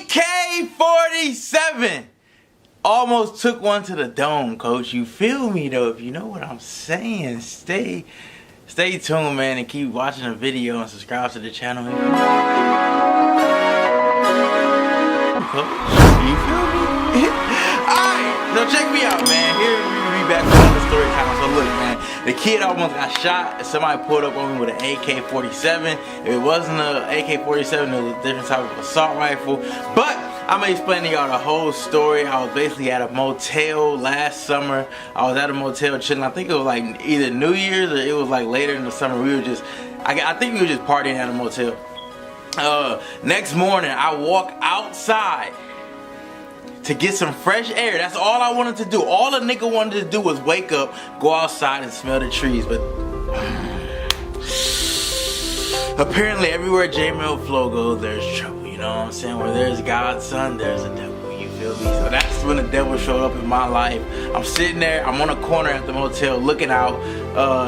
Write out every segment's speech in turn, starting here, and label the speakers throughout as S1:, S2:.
S1: AK-47 almost took one to the dome, coach. You feel me though? If you know what I'm saying, stay tuned, man, and keep watching the video and subscribe to the channel. Coach, you feel me? Alright, so check me out, man. Here we be back with another story time. So look, man, the kid almost got shot. Somebody pulled up on me with an AK-47. If it wasn't an AK-47, it was a different type of assault rifle. But I'm gonna explain to y'all the whole story. I was basically at a motel last summer. I was at a motel chilling. I think it was like either New Year's or it was like later in the summer. We were just, I think we were just partying at a motel. Next morning, I walk outside to get some fresh air. That's all I wanted to do. All a nigga wanted to do was wake up, go outside and smell the trees. But apparently everywhere J-Mel Flow goes, there's trouble. You know what I'm saying? Where there's God's son, there's a devil. You feel me? So that's when the devil showed up in my life. I'm sitting there, I'm on a corner at the motel looking out,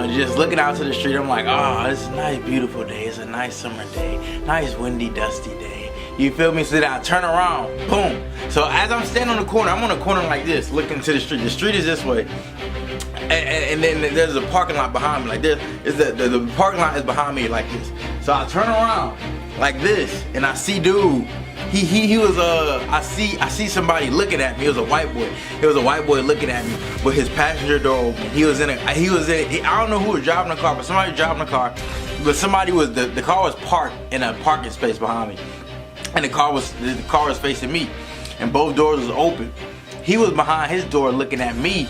S1: just looking out to the street. I'm like, oh, it's a nice beautiful day. It's a nice summer day. Nice windy, dusty day. You feel me? So then I turn around, boom. So as I'm standing on the corner, I'm on a corner like this, looking to the street. The street is this way. And then there's a parking lot behind me like this. The parking lot is behind me like this. So I turn around like this, and I see dude. He was I see somebody looking at me. It was a white boy. It was a white boy looking at me with his passenger door open. I don't know who was driving the car, but somebody was driving the car. But somebody was the car was parked in a parking space behind me, and the car was facing me, and both doors was open. He was behind his door looking at me.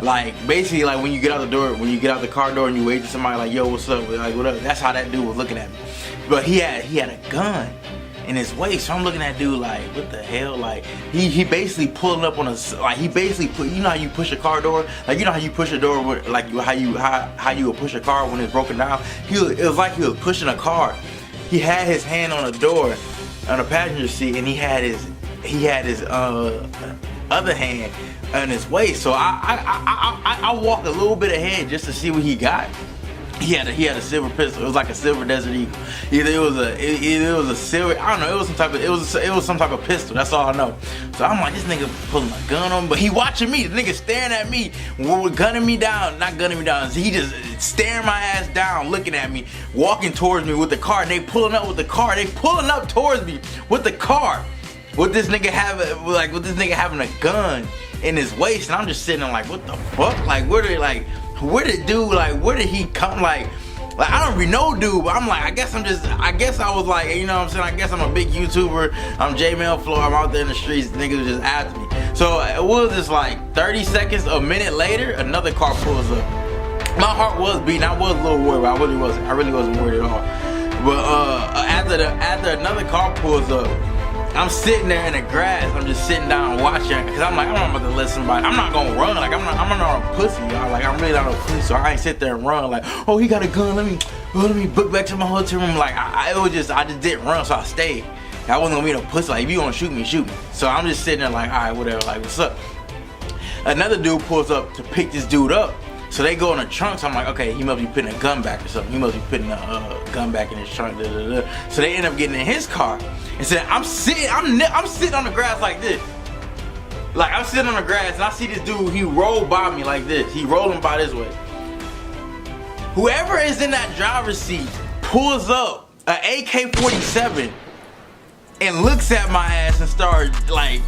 S1: Like basically like when you get out the door, when you get out the car door and you wave to somebody like, yo, what's up? Like, what up? That's how that dude was looking at me. But he had a gun in his waist. So I'm looking at dude like, what the hell? Like he basically pulling up on a, like he basically put, you know how you push a car door? Like you know how you push a door with, like how you would push a car when it's broken down? It was like he was pushing a car. He had his hand on the door on the passenger seat, and he had his other hand on his waist. So I walked a little bit ahead just to see what he got. He had a silver pistol. It was like a silver Desert Eagle. Either it was a silver, I don't know, it was some type of pistol. That's all I know. So I'm like, this nigga pulling a gun on me, but he watching me. The nigga staring at me, gunning me down, not gunning me down. He just staring my ass down, looking at me, walking towards me with the car. And they pulling up with the car. They pulling up towards me with the car. With this nigga having a gun in his waist, and I'm just sitting there like, what the fuck? Like, where did he come? Like I don't really know dude, but I'm like, I guess I was like, you know what I'm saying? I guess I'm a big YouTuber. I'm J-Mel Flow. I'm out there in the streets. Niggas just after me. So it was just like 30 seconds, a minute later, another car pulls up. My heart was beating. I was a little worried, but I really wasn't worried at all. But after another car pulls up, I'm sitting there in the grass. I'm just sitting down watching, because I'm like, I'm not about to let somebody. I'm not gonna run. Like I'm not a pussy, y'all. Like I'm really not a pussy, so I ain't sit there and run. Like, oh, he got a gun. Let me book back to my hotel room. Like I just didn't run, so I stayed. I wasn't gonna be no pussy. Like if you gonna shoot me, shoot me. So I'm just sitting there like, all right, whatever. Like what's up? Another dude pulls up to pick this dude up. So they go in the trunk, so I'm like, okay, he must be putting a gun back or something. He must be putting a gun back in his trunk. So they end up getting in his car. And so I'm sitting on the grass like this. Like I'm sitting on the grass and I see this dude, he rolled by me like this. He rolling by this way. Whoever is in that driver's seat pulls up an AK-47 and looks at my ass and starts like,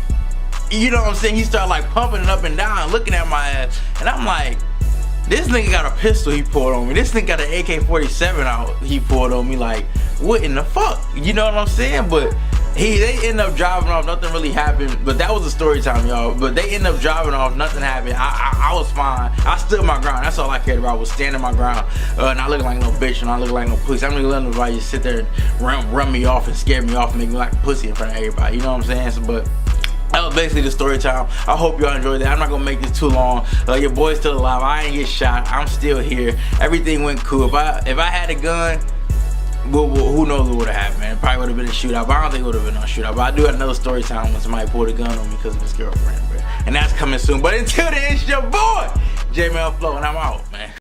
S1: you know what I'm saying? He started like pumping it up and down, looking at my ass. And I'm like, this nigga got a pistol he pulled on me. This nigga got an AK-47 out he pulled on me. Like, what in the fuck? You know what I'm saying? But they ended up driving off. Nothing really happened. But that was a story time, y'all. But they ended up driving off. Nothing happened. I was fine. I stood my ground. That's all I cared about, was standing my ground. Not looking like no bitch and not looking like no pussy. I'm not letting nobody just sit there and run me off and scare me off and make me like a pussy in front of everybody. You know what I'm saying? So, but that was basically the story time. I hope y'all enjoyed that. I'm not gonna make this too long. Your boy's still alive. I ain't get shot. I'm still here. Everything went cool. If I had a gun, who knows what would have happened, man. Probably would have been a shootout, but I don't think it would have been no shootout. But I do have another story time when somebody pulled a gun on me because of his girlfriend, bro. And that's coming soon. But until then, it's your boy, J-Mel Flow, and I'm out, man.